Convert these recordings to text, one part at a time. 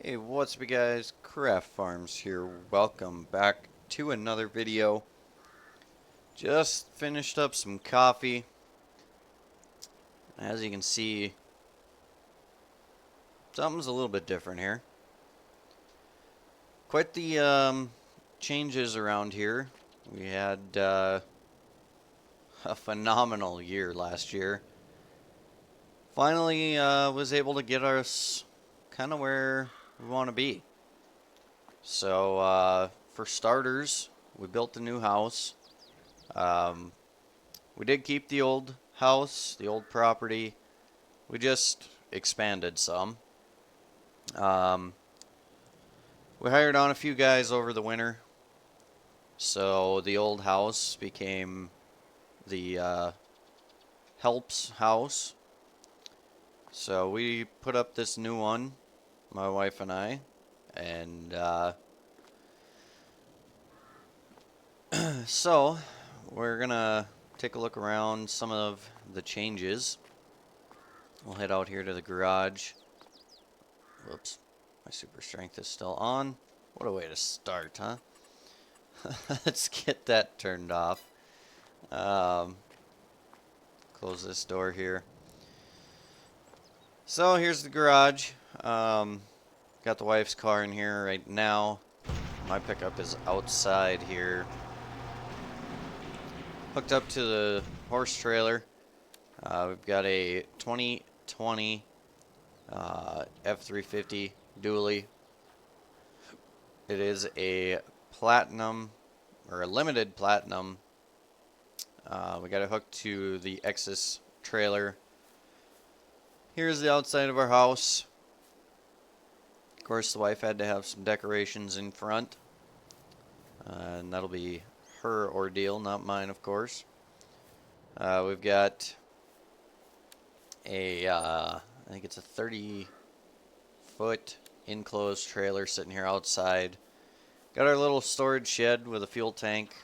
Hey, what's up, guys? Craft Farms here. Welcome back to another video. Just finished up some coffee. As you can see, something's a little bit different here. Quite the changes around here. We had a phenomenal year last year. Finally was able to get us kind of where we want to be. So for starters, we built a new house. We did keep the old house, the old property. We just expanded some. We hired on a few guys over the winter. So the old house became the help's house. So we put up this new one, my wife and I. And so we're going to take a look around some of the changes. We'll head out here to the garage. Whoops, my super strength is still on. What a way to start, huh? Let's get that turned off. Close this door here. So here's the garage. Got the wife's car in here right now. My pickup is outside here. Hooked up to the horse trailer. We've got a 2020 F350 dually. It is a platinum, or a limited platinum. We got it hooked to the Exus trailer. Here's the outside of our house. Of course, the wife had to have some decorations in front. And that'll be her ordeal, not mine, of course. We've got a, I think it's a 30-foot enclosed trailer sitting here outside. Got our little storage shed with a fuel tank.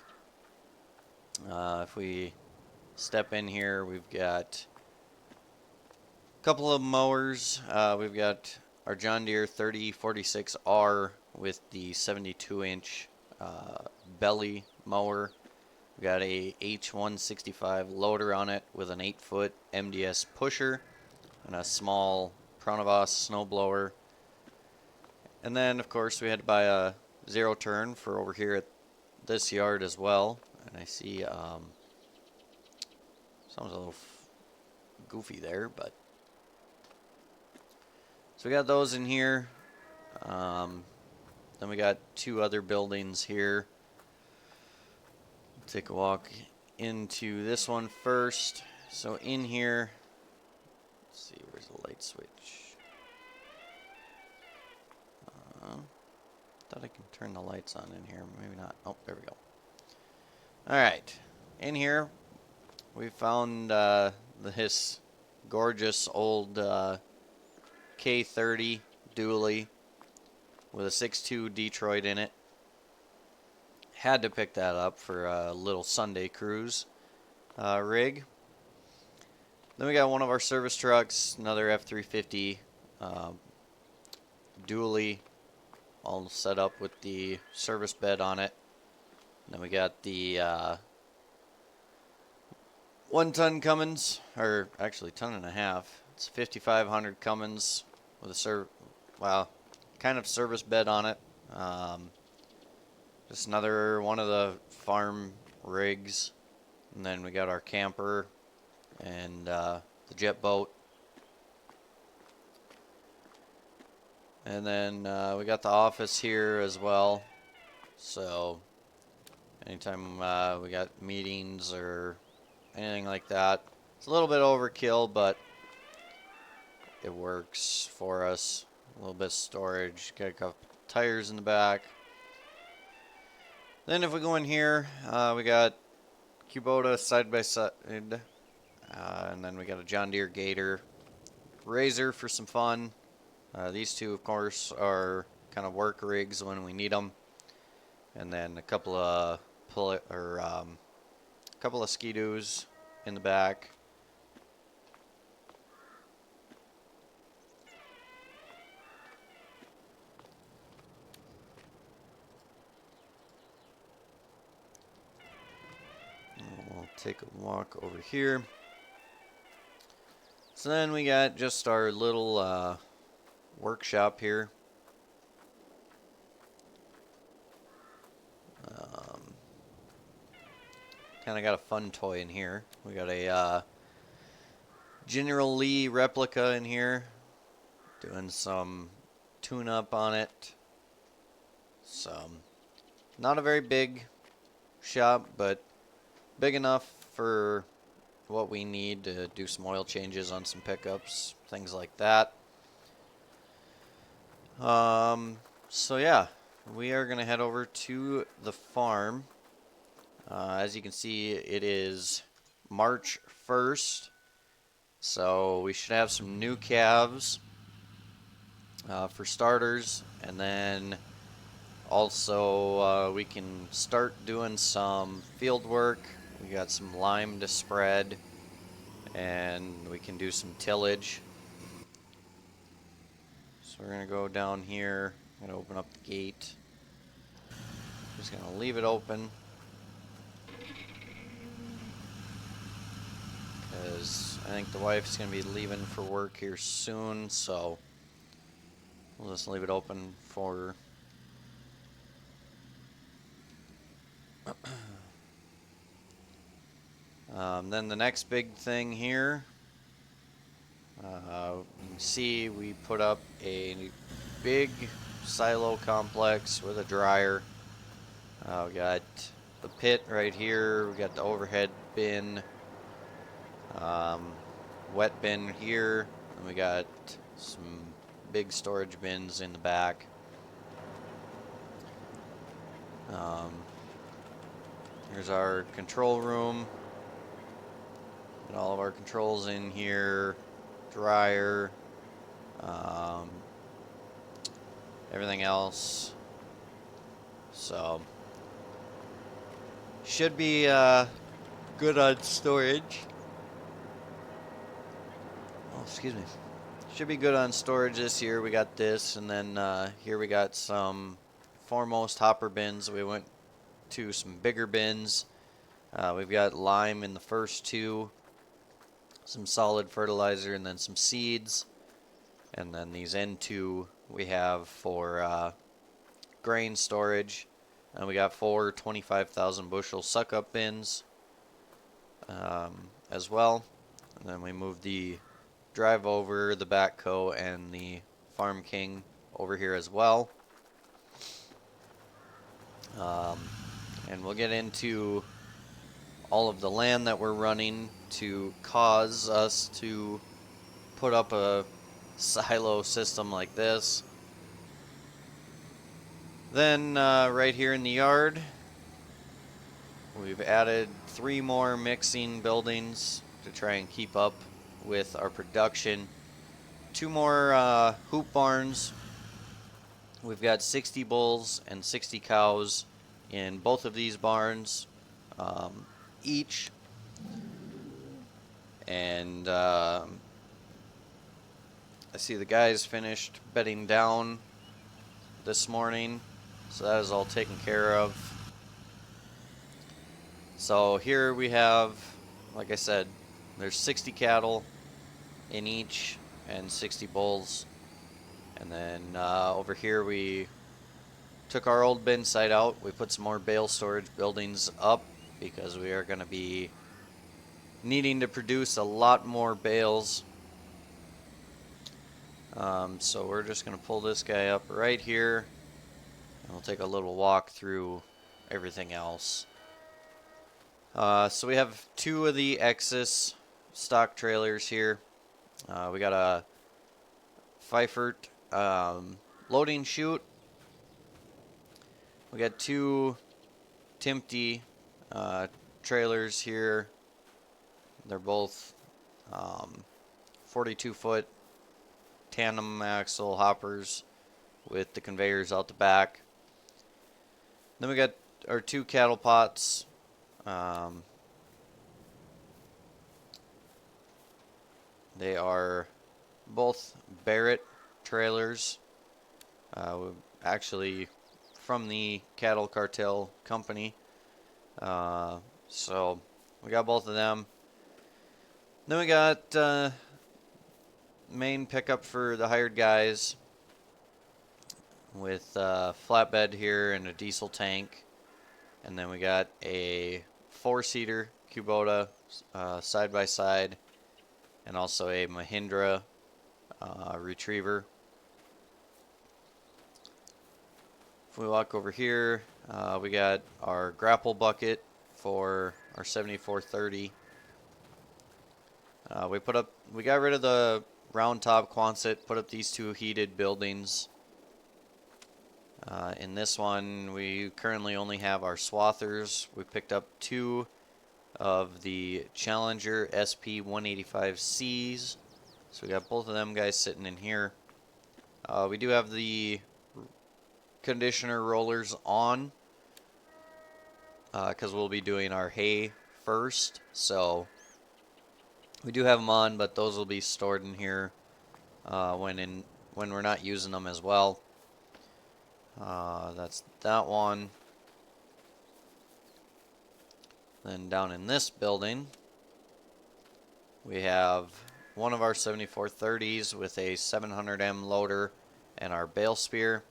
If we step in here, we've got a couple of mowers. We've got our John Deere 3046R with the 72-inch belly mower. We got a H165 loader on it with an 8-foot MDS pusher and a small Pronavas snowblower. And then, of course, we had to buy a zero turn for over here at this yard as well. And I see sounds a little goofy there, but so we got those in here. Then we got two other buildings here. Take a walk into this one first. So in here, let's see, where's the light switch? Thought I can turn the lights on in here, maybe not. Oh, there we go. Alright, in here we found this gorgeous old K30 dually with a 6.2 Detroit in it. Had to pick that up for a little Sunday cruise rig. Then we got one of our service trucks, another F350 dually, all set up with the service bed on it. Then we got the 1-ton Cummins, or actually ton and a half. It's 5500 Cummins with a kind of service bed on it. Just another one of the farm rigs. And then we got our camper and the jet boat. And then we got the office here as well. So anytime we got meetings or anything like that, it's a little bit overkill, but it works for us. A little bit of storage. Got a couple tires in the back. Then if we go in here, we got Kubota side by side, and then we got a John Deere Gator Razor for some fun. These two, of course, are kind of work rigs when we need them, and then a couple of Ski-Doos in the back. take a walk over here. So then we got just our little workshop here. Kind of got a fun toy in here. We got a General Lee replica in here, doing some tune-up on it. So, not a very big shop, but big enough for what we need to do some oil changes on some pickups, things like that. So yeah, we are going to head over to the farm. As you can see, it is March 1st, so we should have some new calves for starters, and then also we can start doing some field work. We got some lime to spread, and we can do some tillage. So we're going to go down here, I'm going to open up the gate. Just going to leave it open, because I think the wife's going to be leaving for work here soon, so we'll just leave it open for her. Then the next big thing here, you can see we put up a big silo complex with a dryer. We got the pit right here, we got the overhead bin, wet bin here, and we got some big storage bins in the back. Here's our control room. Got all of our controls in here, dryer, everything else. So should be good on storage. Oh, excuse me. Should be good on storage this year. We got this, and then here we got some foremost hopper bins. We went to some bigger bins. We've got lime in the first two, some solid fertilizer, and then some seeds. And then these N2 we have for grain storage. And we got 4 25,000 bushel suck-up bins as well. And then we moved the drive over, the backhoe, and the Farm King over here as well. And we'll get into all of the land that we're running to cause us to put up a silo system like this. Then right here in the yard, we've added 3 more mixing buildings to try and keep up with our production. 2 more hoop barns. We've got 60 bulls and 60 cows in both of these barns each. And I see the guys finished bedding down this morning, so that is all taken care of. So here we have, like I said, there's 60 cattle in each and 60 bulls. And then over here we took our old bin site out. We put some more bale storage buildings up because we are going to be needing to produce a lot more bales. So we're just going to pull this guy up right here, and we'll take a little walk through everything else. So we have 2 of the Exis stock trailers here. We got a Pfeifert loading chute. We got 2 Timpty trailers here. They're both 42-foot tandem axle hoppers with the conveyors out the back. Then we got our 2 cattle pots. They are both Barrett trailers, actually from the Cattle Cartel Company. So we got both of them. Then we got main pickup for the hired guys with flatbed here and a diesel tank. And then we got a 4-seater Kubota side by side, and also a Mahindra Retriever. If we walk over here, we got our grapple bucket for our 7430. We got rid of the round top Quonset, put up these two heated buildings. In this one, we currently only have our swathers. We picked up 2 of the Challenger SP185Cs. So we got both of them guys sitting in here. We do have the conditioner rollers on because we'll be doing our hay first. So we do have them on, but those will be stored in here when we're not using them as well. That's that one. Then down in this building, we have one of our 7430s with a 700M loader and our bale spear.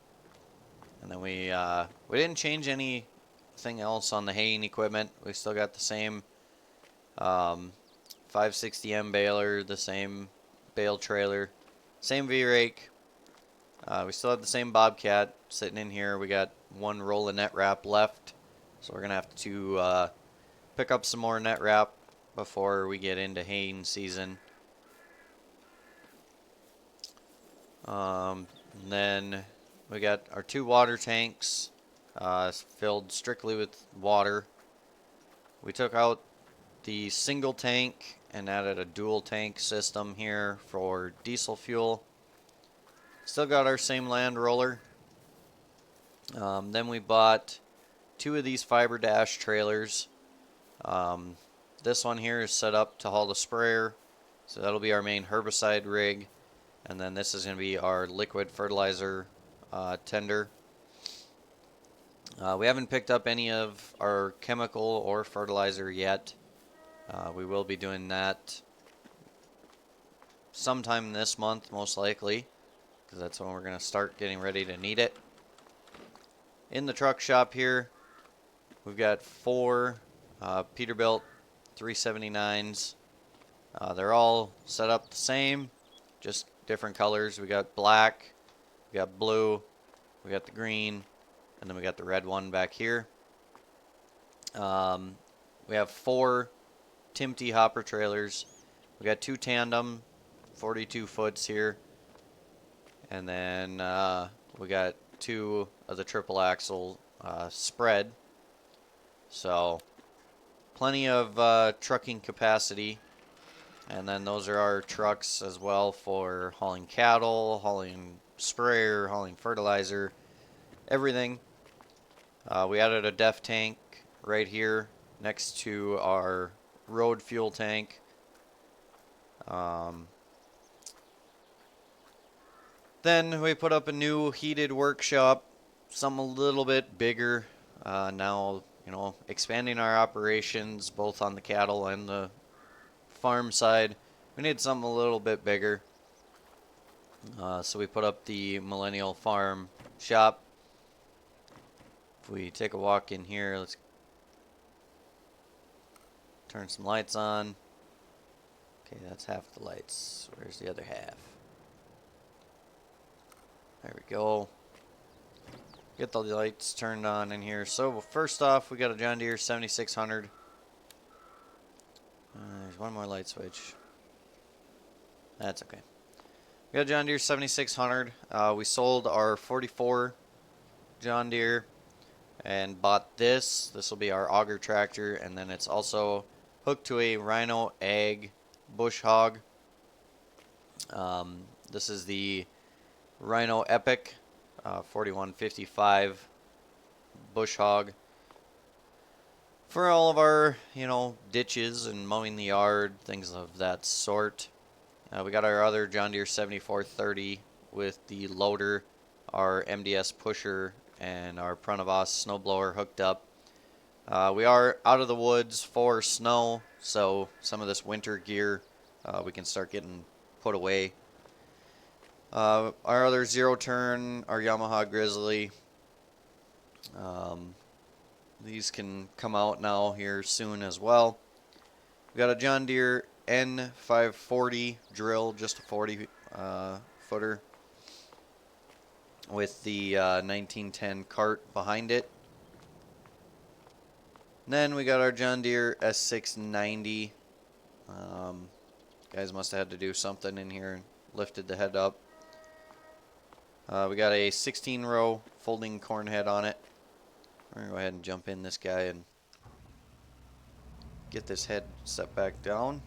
And then we didn't change anything else on the haying equipment. We still got the same 560M baler, the same bale trailer, same V-rake. We still have the same Bobcat sitting in here. We got 1 roll of net wrap left, so we're gonna have to pick up some more net wrap before we get into haying season. Then we got our 2 water tanks filled strictly with water. We took out the single tank and added a dual tank system here for diesel fuel. Still got our same land roller. Then we bought 2 of these fiber dash trailers. This one here is set up to haul the sprayer, so that'll be our main herbicide rig. And then this is going to be our liquid fertilizer tender. We haven't picked up any of our chemical or fertilizer yet. We will be doing that sometime this month, most likely, because that's when we're going to start getting ready to need it. In the truck shop here, we've got 4 Peterbilt 379s. They're all set up the same, just different colors. We got black, we got blue, we got the green, and then we got the red one back here. We have 4 Timty hopper trailers. We got 2 tandem 42 foots here, and then we got 2 of the triple axle spread. So plenty of trucking capacity. And then those are our trucks as well for hauling cattle, hauling sprayer, hauling fertilizer, everything. We added a DEF tank right here next to our road fuel tank. Then we put up a new heated workshop, something a little bit bigger. Now, expanding our operations both on the cattle and the farm side, we need something a little bit bigger. So we put up the Millennial Farm shop. If we take a walk in here, let's turn some lights on. Okay, that's half the lights. Where's the other half? There we go. Get the lights turned on in here. So first off, we got a John Deere 7600. There's one more light switch. That's okay. We got a John Deere 7600. We sold our 44 John Deere and bought this. This will be our auger tractor, and then it's also hooked to a Rhino Ag bush hog. This is the Rhino Epic 4155 bush hog. For all of our, ditches and mowing the yard, things of that sort. We got our other John Deere 7430 with the loader, our MDS pusher, and our Pronavas snowblower hooked up. We are out of the woods for snow, so some of this winter gear we can start getting put away. Our other zero turn, our Yamaha Grizzly. Um, these can come out now here soon as well. We got a John Deere N540 drill, just a 40 footer with the 1910 cart behind it. And then we got our John Deere S690. Guys must have had to do something in here and lifted the head up. We got a 16 row folding corn head on it. We're going to go ahead and jump in this guy and get this head set back down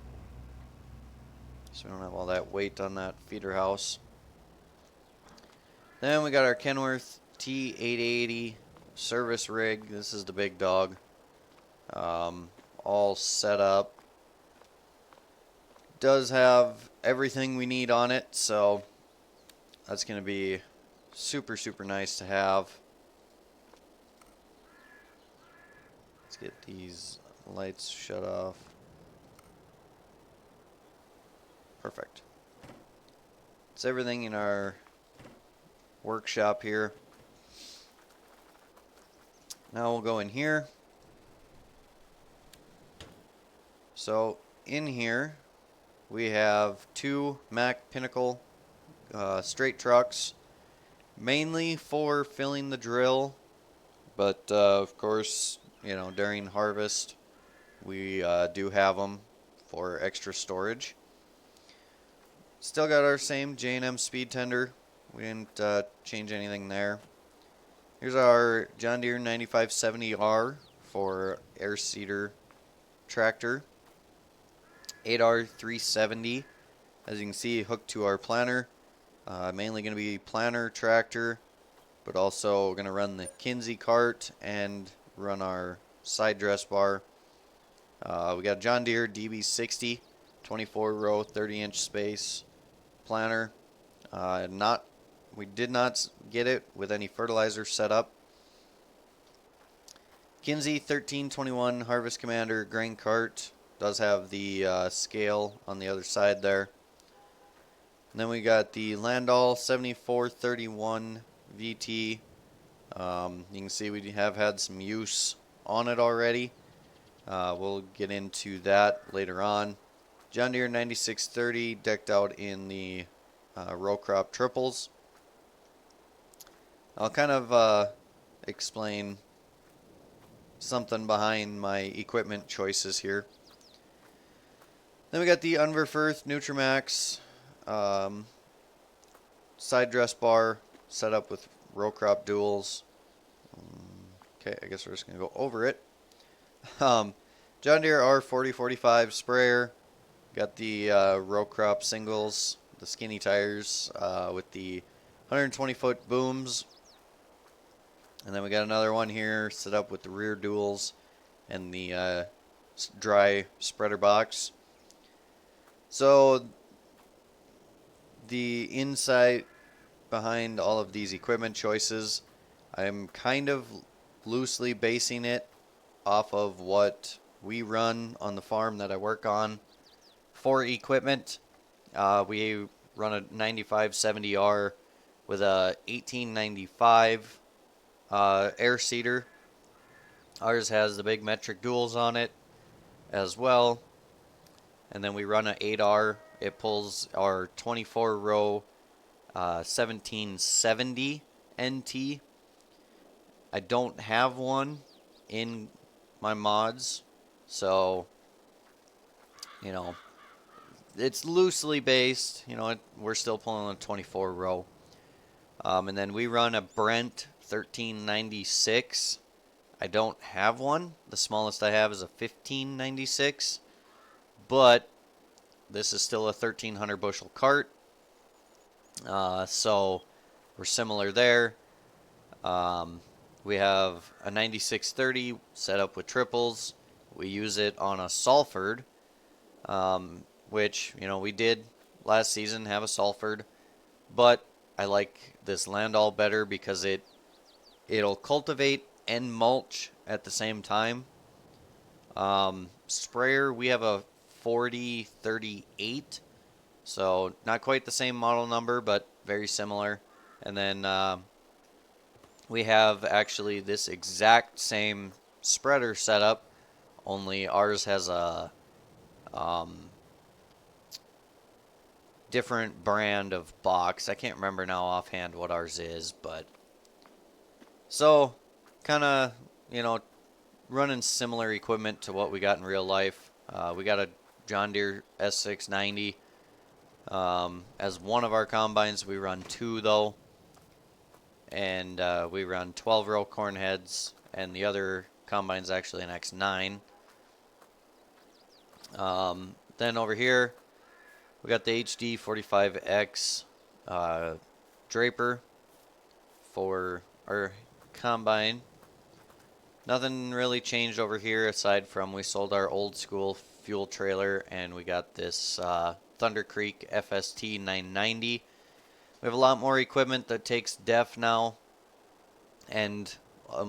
so we don't have all that weight on that feeder house. Then we got our Kenworth T880 service rig. This is the big dog. All set up. Does have everything we need on it, so that's going to be super, super nice to have. Let's get these lights shut off. Perfect. It's everything in our workshop here. Now we'll go in here. So in here we have two Mack Pinnacle straight trucks, mainly for filling the drill, but of course, you know, during harvest we do have them for extra storage. Still got our same J&M speed tender. We didn't change anything there. Here's our John Deere 9570R for air seeder tractor. 8R370, as you can see, hooked to our planter. Mainly going to be planter tractor, but also going to run the Kinsey cart and run our side dress bar. We got John Deere DB60, 24 row, 30-inch space planter. We did not get it with any fertilizer set up. Kinsey 1321 Harvest Commander grain cart. Does have the scale on the other side there. And then we got the Landau 7431 VT. You can see we have had some use on it already. We'll get into that later on. John Deere 9630 decked out in the row crop triples. I'll kind of explain something behind my equipment choices here. Then we got the Unverfirth Nutramax side dress bar set up with row crop duals. Okay, I guess we're just going to go over it. John Deere R4045 sprayer. Got the row crop singles, the skinny tires with the 120-foot booms. And then we got another one here set up with the rear duals and the dry spreader box. So the insight behind all of these equipment choices, I'm kind of loosely basing it off of what we run on the farm that I work on for equipment. We run a 9570R with a 1895 air seeder. Ours has the big metric duals on it as well. And then we run an 8R. It pulls our 24 row 1770 NT. I don't have one in my mods, so you know, it's loosely based. You know, we're still pulling a 24 row. And then we run a Brent 1396. I don't have one. The smallest I have is a 1596. But this is still a 1,300 bushel cart. So we're similar there. We have a 9630 set up with triples. We use it on a Salford, which, you know, we did last season have a Salford. But I like this Landau better because it'll cultivate and mulch at the same time. Sprayer, we have a 4038, so not quite the same model number, but very similar. And then we have actually this exact same spreader setup, only ours has a um, different brand of box. I can't remember now offhand what ours is, but so kind of, you know, running similar equipment to what we got in real life. We got a John Deere S690 as one of our combines. We run two though, and we run 12-row corn heads, and the other combine's actually an X9. Then over here, we got the HD 45X draper for our combine. Nothing really changed over here aside from we sold our old school fuel trailer and we got this Thunder Creek FST 990. We have a lot more equipment that takes DEF now and a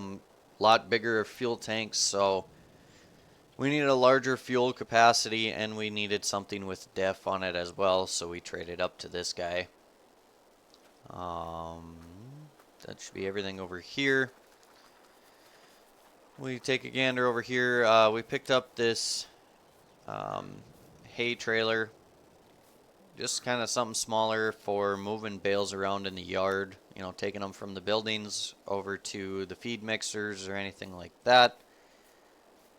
lot bigger fuel tanks, so we needed a larger fuel capacity and we needed something with DEF on it as well, so we traded up to this guy. That should be everything over here. We take a gander over here. We picked up this hay trailer, just kind of something smaller for moving bales around in the yard, you know, taking them from the buildings over to the feed mixers or anything like that.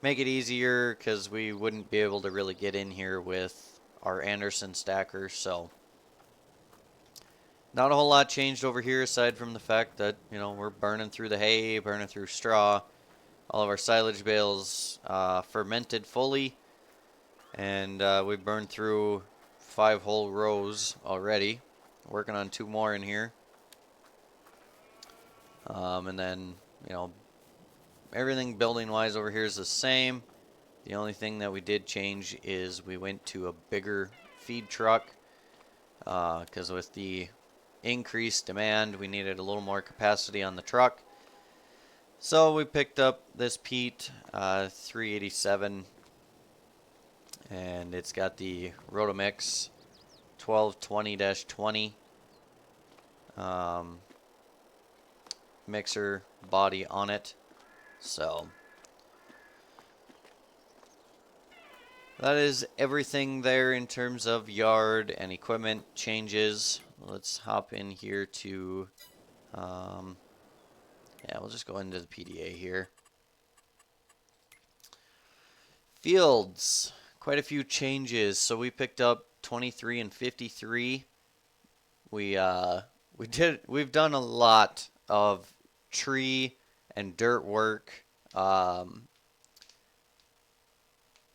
Make it easier because we wouldn't be able to really get in here with our Anderson stacker, so not a whole lot changed over here aside from the fact that, you know, we're burning through the hay, burning through straw. All of our silage bales fermented fully, and we burned through 5 whole rows already. Working on 2 more in here. And then, you know, everything building-wise over here is the same. The only thing that we did change is we went to a bigger feed truck because with the increased demand, we needed a little more capacity on the truck. So we picked up this Pete 387, and it's got the Rotomix 1220-20 mixer body on it. So that is everything there in terms of yard and equipment changes. Let's hop in here to yeah, we'll just go into the PDA here. Fields, quite a few changes. So we picked up 23 and 53. We've done a lot of tree and dirt work.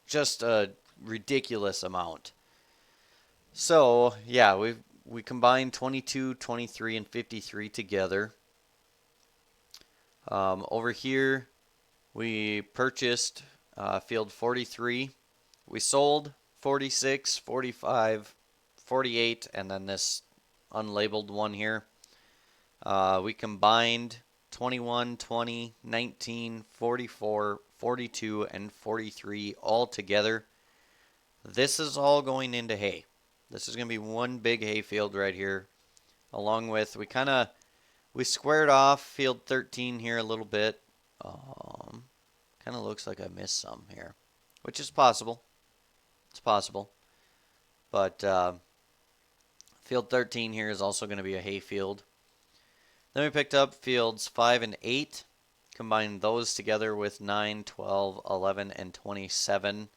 Just a ridiculous amount. So yeah, we combined 22, 23, and 53 together. Over here, we purchased field 43. We sold 46, 45, 48, and then this unlabeled one here. We combined 21, 20, 19, 44, 42, and 43 all together. This is all going into hay. This is going to be one big hay field right here. Along with, we squared off field 13 here a little bit. Kind of looks like I missed some here, which is possible. It's possible. But field 13 here is also going to be a hay field. Then we picked up fields 5 and 8, combined those together with 9, 12, 11, and 27.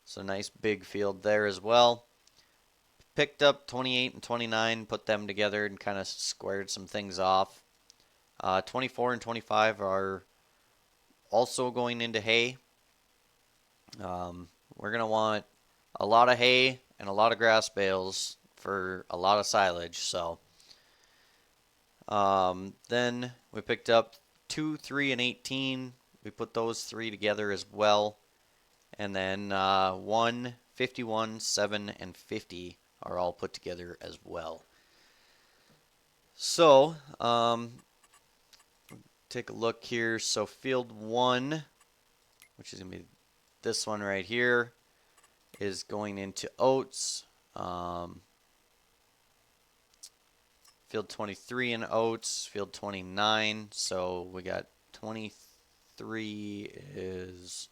So nice big field there as well. Picked up 28 and 29, put them together and kind of squared some things off. 24 and 25 are also going into hay. We're going to want a lot of hay and a lot of grass bales for a lot of silage. So then we picked up 2, 3, and 18. We put those 3 together as well. And then 1, 51, 7, and 50 are all put together as well. So to take a look here. So field 1, which is going to be this one right here, is going into oats. Field 23 in oats, field 29. So we got 23 is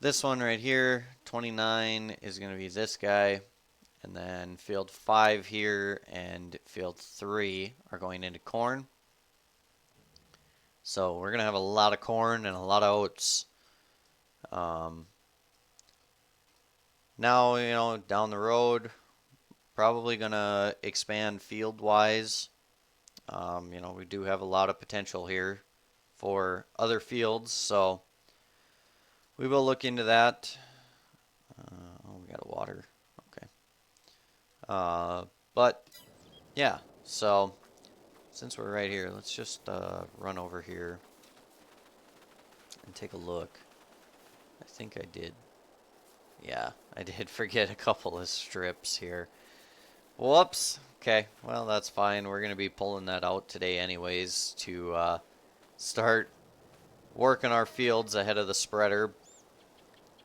this one right here. 29 is going to be this guy. And then field 5 here and field 3 are going into corn. So we're going to have a lot of corn and a lot of oats. Now, down the road, probably going to expand field-wise. We do have a lot of potential here for other fields, so we will look into that. Oh, we got a water. Okay. But, yeah, so since we're right here, let's just run over here and take a look. I think I did. Yeah, I did forget a couple of strips here. Whoops. Okay, well, that's fine. We're going to be pulling that out today anyways to start working our fields ahead of the spreader.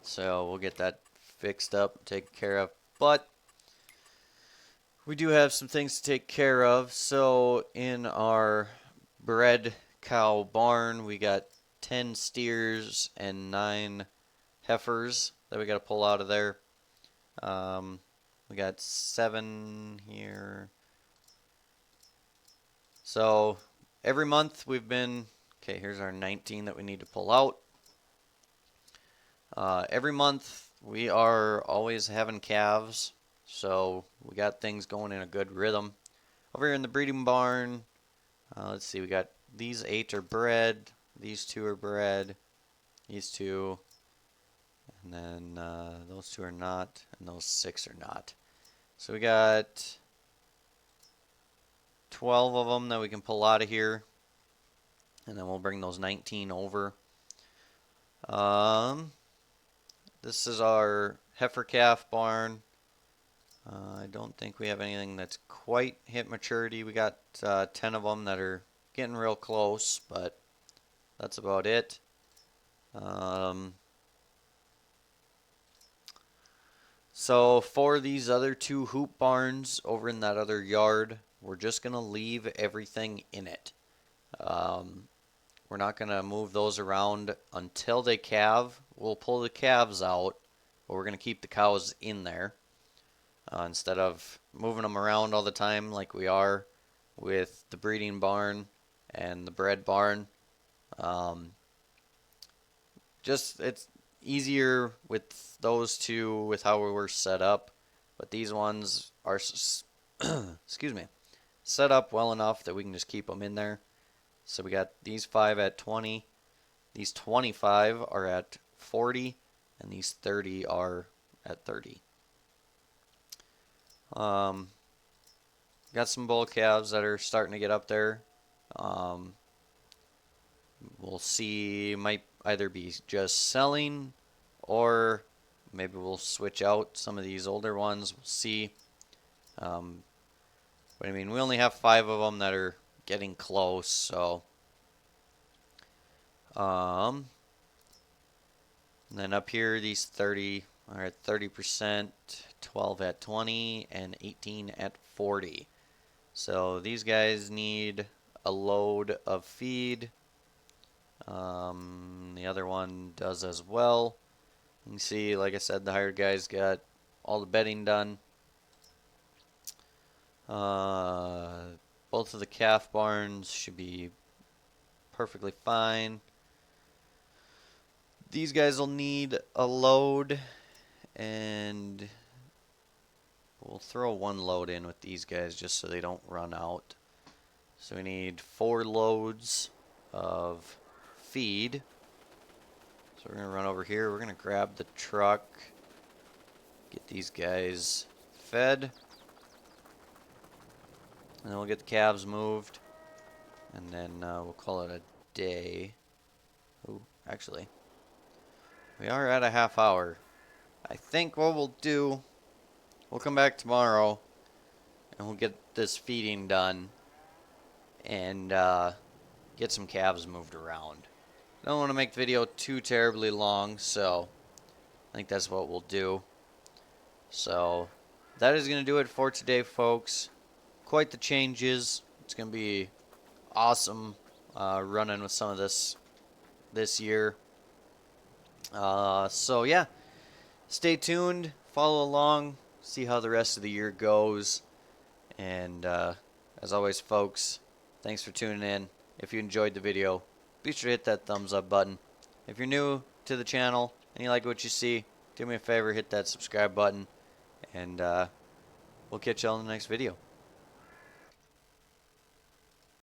So we'll get that fixed up, taken care of. But we do have some things to take care of. So in our bred cow barn, we got 10 steers and 9 heifers that we got to pull out of there. We got 7 here. So every month we've been, okay, here's our 19 that we need to pull out. Every month we are always having calves, so we got things going in a good rhythm. Over here in the breeding barn, let's see, we got these 8 are bred, these 2 are bred, these 2, and then those 2 are not, and those 6 are not. So we got 12 of them that we can pull out of here, and then we'll bring those 19 over. This is our heifer calf barn. I don't think we have anything that's quite hit maturity. We got 10 of them that are getting real close, but that's about it. So for these other 2 hoop barns over in that other yard, we're just going to leave everything in it. We're not going to move those around until they calve. We'll pull the calves out, but we're going to keep the cows in there instead of moving them around all the time like we are with the breeding barn and the bred barn. Just it's easier with those 2 with how we were set up, but these ones are excuse me, set up well enough that we can just keep them in there. So we got these 5 at 20, these 25 are at 40, and these 30 are at 30. Got some bull calves that are starting to get up there. We'll see, might either be just selling, or maybe we'll switch out some of these older ones. We'll see. But I mean, we only have 5 of them that are getting close, so and then up here these 30 are at 30%, 12 at 20, and 18 at 40. So these guys need a load of feed. The other one does as well. You can see, like I said, the hired guys got all the bedding done. Both of the calf barns should be perfectly fine. These guys will need a load, and we'll throw 1 load in with these guys just so they don't run out. So we need 4 loads of feed. So we're going to run over here. We're going to grab the truck, get these guys fed, and then we'll get the calves moved, and then we'll call it a day. Oh, actually, we are at a half hour. I think what we'll do, we'll come back tomorrow, and we'll get this feeding done, and get some calves moved around. I don't want to make the video too terribly long, so I think that's what we'll do. So that is going to do it for today, folks. Quite the changes. It's going to be awesome running with some of this year. So yeah, stay tuned, follow along, see how the rest of the year goes. And as always, folks, thanks for tuning in. If you enjoyed the video, be sure to hit that thumbs up button. If you're new to the channel and you like what you see, do me a favor, hit that subscribe button, and we'll catch you all in the next video.